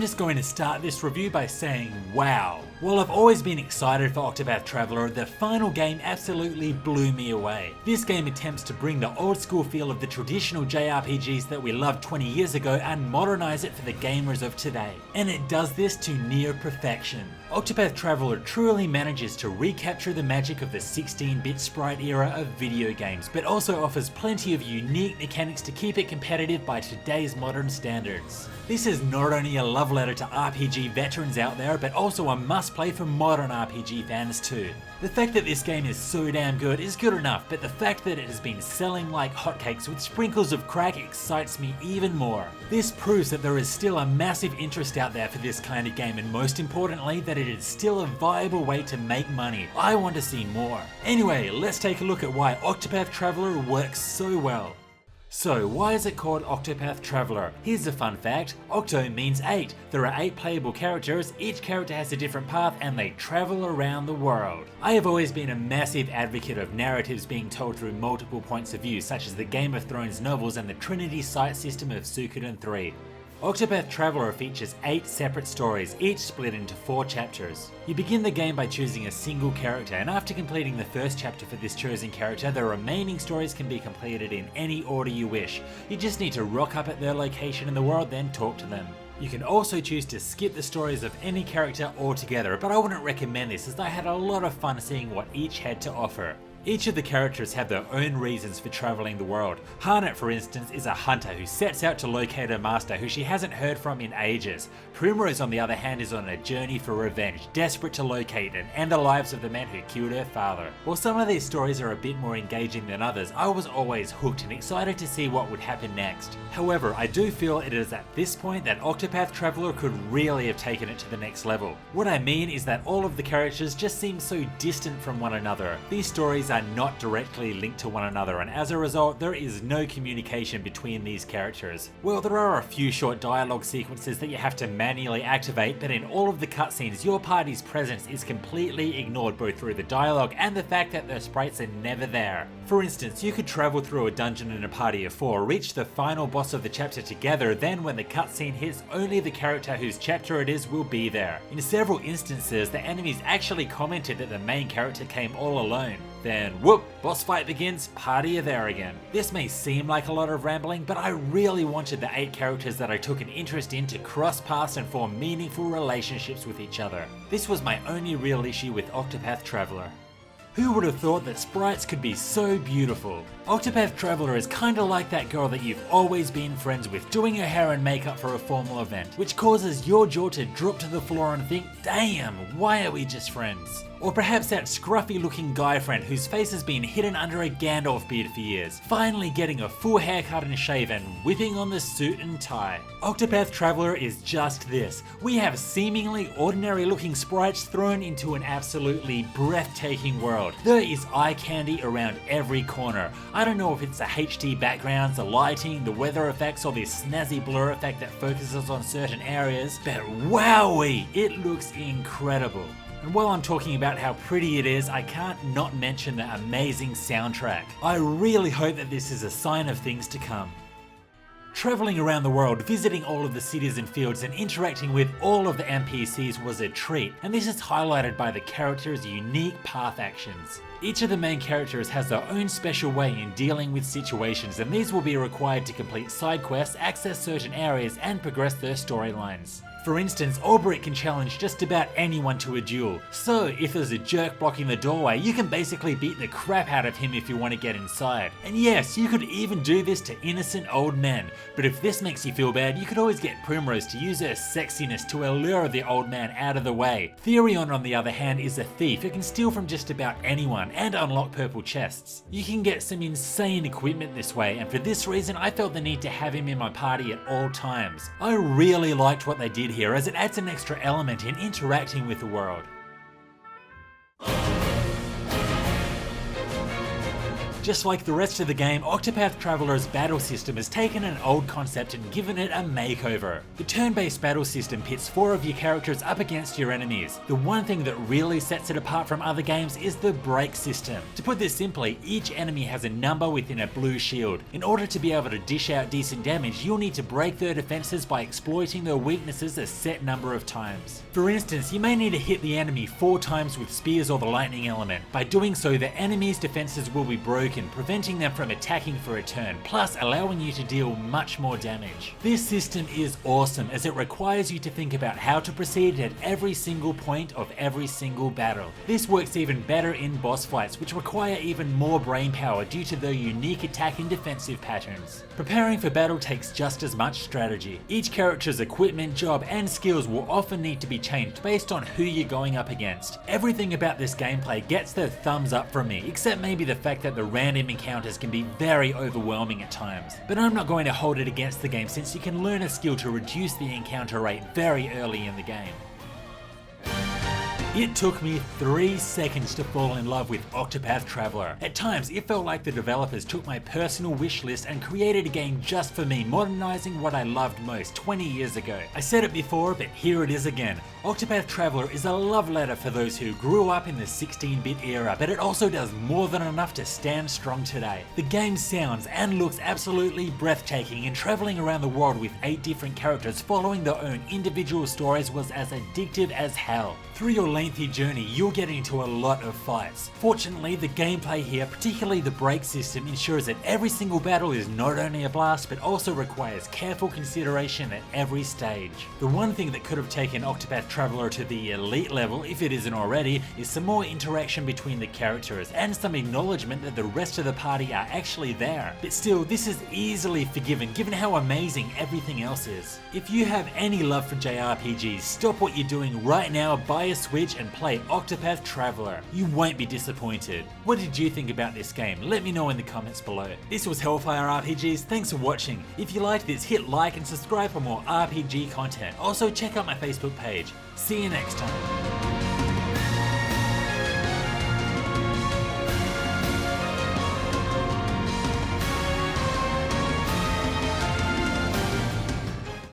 just going to start this review by saying wow. While I've always been excited for Octopath Traveler, the final game absolutely blew me away. This game attempts to bring the old school feel of the traditional JRPGs that we loved 20 years ago and modernize it for the gamers of today. And it does this to near perfection. Octopath Traveler truly manages to recapture the magic of the 16-bit sprite era of video games, but also offers plenty of unique mechanics to keep it competitive by today's modern standards. This is not only a love letter to RPG veterans out there, but also a must-play for modern RPG fans too. The fact that this game is so damn good is good enough, but the fact that it has been selling like hotcakes with sprinkles of crack excites me even more. This proves that there is still a massive interest out there for this kind of game, and most importantly, that it is still a viable way to make money. I want to see more. Anyway, let's take a look at why Octopath Traveler works so well. So why is it called Octopath Traveler? Here's a fun fact, Octo means 8. There are 8 playable characters, each character has a different path and they travel around the world. I have always been a massive advocate of narratives being told through multiple points of view, such as the Game of Thrones novels and the Trinity Sight system of Suikoden 3. Octopath Traveler features 8 separate stories, each split into 4 chapters. You begin the game by choosing a single character, and after completing the first chapter for this chosen character, the remaining stories can be completed in any order you wish. You just need to rock up at their location in the world, then talk to them. You can also choose to skip the stories of any character altogether, but I wouldn't recommend this as I had a lot of fun seeing what each had to offer. Each of the characters have their own reasons for travelling the world. Harnett, for instance, is a hunter who sets out to locate her master who she hasn't heard from in ages. Primrose, on the other hand, is on a journey for revenge, desperate to locate and end the lives of the men who killed her father. While some of these stories are a bit more engaging than others, I was always hooked and excited to see what would happen next. However, I do feel it is at this point that Octopath Traveler could really have taken it to the next level. What I mean is that all of the characters just seem so distant from one another. These stories are not directly linked to one another, and as a result there is no communication between these characters. Well, there are a few short dialogue sequences that you have to manually activate, but in all of the cutscenes your party's presence is completely ignored, both through the dialogue and the fact that the sprites are never there. For instance, you could travel through a dungeon in a party of 4, reach the final boss of the chapter together, then when the cutscene hits, only the character whose chapter it is will be there. In several instances, the enemies actually commented that the main character came all alone. Then whoop, boss fight begins, party are there again. This may seem like a lot of rambling, but I really wanted the 8 characters that I took an interest in to cross paths and form meaningful relationships with each other. This was my only real issue with Octopath Traveler. Who would have thought that sprites could be so beautiful? Octopath Traveler is kinda like that girl that you've always been friends with, doing her hair and makeup for a formal event, which causes your jaw to drop to the floor and think, damn, why are we just friends? Or perhaps that scruffy looking guy friend whose face has been hidden under a Gandalf beard for years, finally getting a full haircut and shave and whipping on the suit and tie. Octopath Traveler is just this. We have seemingly ordinary looking sprites thrown into an absolutely breathtaking world. There is eye candy around every corner. I don't know if it's the HD backgrounds, the lighting, the weather effects, or this snazzy blur effect that focuses on certain areas, but wowee, it looks incredible. And while I'm talking about how pretty it is, I can't not mention the amazing soundtrack. I really hope that this is a sign of things to come. Travelling around the world, visiting all of the cities and fields and interacting with all of the NPCs was a treat, and this is highlighted by the characters' unique path actions. Each of the main characters has their own special way in dealing with situations, and these will be required to complete side quests, access certain areas, and progress their storylines. For instance, Albrecht can challenge just about anyone to a duel, so if there's a jerk blocking the doorway, you can basically beat the crap out of him if you want to get inside. And yes, you could even do this to innocent old men, but if this makes you feel bad, you could always get Primrose to use her sexiness to allure the old man out of the way. Therion, on the other hand, is a thief who can steal from just about anyone and unlock purple chests. You can get some insane equipment this way, and for this reason I felt the need to have him in my party at all times. I really liked what they did here, as it adds an extra element in interacting with the world. Just like the rest of the game, Octopath Traveler's battle system has taken an old concept and given it a makeover. The turn-based battle system pits 4 of your characters up against your enemies. The one thing that really sets it apart from other games is the break system. To put this simply, each enemy has a number within a blue shield. In order to be able to dish out decent damage, you'll need to break their defenses by exploiting their weaknesses a set number of times. For instance, you may need to hit the enemy 4 times with spears or the lightning element. By doing so, the enemy's defenses will be broken, preventing them from attacking for a turn, plus allowing you to deal much more damage. This system is awesome as it requires you to think about how to proceed at every single point of every single battle. This works even better in boss fights, which require even more brain power due to their unique attack and defensive patterns. Preparing for battle takes just as much strategy. Each character's equipment, job, and skills will often need to be changed based on who you're going up against. Everything about this gameplay gets the thumbs up from me, except maybe the fact that the random encounters can be very overwhelming at times. But I'm not going to hold it against the game since you can learn a skill to reduce the encounter rate very early in the game. It took me 3 seconds to fall in love with Octopath Traveler. At times, it felt like the developers took my personal wish list and created a game just for me, modernizing what I loved most 20 years ago. I said it before, but here it is again. Octopath Traveler is a love letter for those who grew up in the 16-bit era, but it also does more than enough to stand strong today. The game sounds and looks absolutely breathtaking, and traveling around the world with 8 different characters following their own individual stories was as addictive as hell. Through your lengthy journey, you'll get into a lot of fights. Fortunately, the gameplay here, particularly the break system, ensures that every single battle is not only a blast, but also requires careful consideration at every stage. The one thing that could have taken Octopath Traveler to the elite level, if it isn't already, is some more interaction between the characters, and some acknowledgement that the rest of the party are actually there. But still, this is easily forgiven given how amazing everything else is. If you have any love for JRPGs, stop what you're doing right now, buy a Switch and play Octopath Traveler. You won't be disappointed. What did you think about this game? Let me know in the comments below. This was Hellfire RPGs, thanks for watching. If you liked this, hit like and subscribe for more RPG content. Also check out my Facebook page. See you next time.